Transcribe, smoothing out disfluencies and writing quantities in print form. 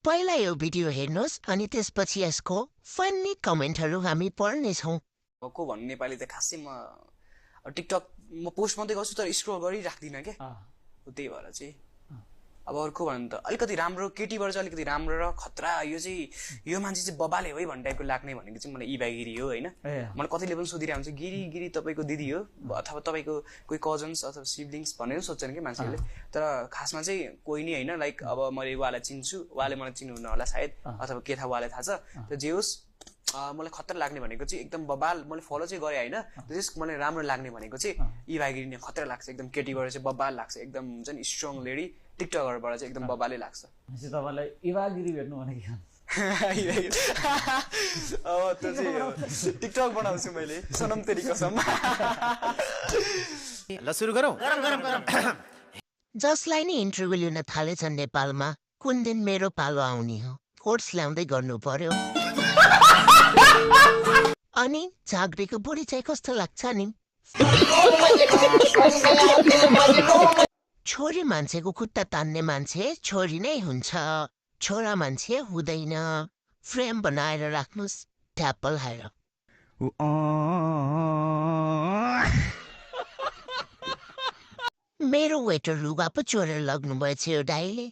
पहिला यो भिडियो हेर्नुहोस् अनि त्यसपछि यसको फन्नी कमेन्टहरू हामी पढ्नेछौँ। को भन्नु नेपाली त खासै म टिकटक म पोस्ट मात्रै गर्छु तर स्क्रोल गरिराख्दिनँ क्या। त्यही भएर चाहिँ अब अर्को भन्नु त अलिकति राम्रो केटीबाट चाहिँ अलिकति राम्रो र खतरा यो चाहिँ यो मान्छे चाहिँ बबाले हो है भन्ने टाइपको लाग्ने भनेको चाहिँ मलाई इभा गिरी हो होइन। मलाई कतिले पनि सोधिरहेको हुन्छ गिरी तपाईँको दिदी हो अथवा तपाईँको कोही कजन्स अथवा सिब्लिङ्स भनेर सोध्छन् कि मान्छेहरूले। तर खासमा चाहिँ कोही नै होइन। लाइक अब मैले उहाँलाई चिन्छु, उहाँले मलाई चिन्नुहुन्न होला सायद, अथवा के थाहा उहाँलाई थाहा छ। तर जे होस् मलाई खतरा लाग्ने भनेको चाहिँ एकदम बबाल, मैले फलो चाहिँ गरेँ होइन, जस मलाई राम्रो लाग्ने भनेको चाहिँ इभा गिरी नै खतरा लाग्छ। एकदम केटीबाट चाहिँ बबाल लाग्छ, एकदम हुन्छ नि स्ट्रङ लेडी। टिकटकरबाट चाहिँ एकदम बबालै लाग्छ। तपाईँलाई इभा गिरी भेट्नु भनेको अब त्यो चाहिँ टिकटक बनाउँछु मैले, सनम तेरी कसम। ल सुरु गरौँ। जसलाई नै इन्टरभ्यू लिन थालेछन् नेपालमा कुन दिन मेरो पालो आउने हो कोर्स ल्याउँदै गर्नु पर्यो। अनि झाँक्रीको बुढी चाहिँ कस्तो लाग्छ नि? छोरी मान्छेको खुट्टा तान्ने मान्छे छोरी नै हुन्छ, छोरा मान्छे हुँदैन। फ्रेम बनाएर राख्नुहोस् ट्यापल हाएर। मेरो वेटर लुगा पो चोरेर लग्नु भएछ यो दाइले।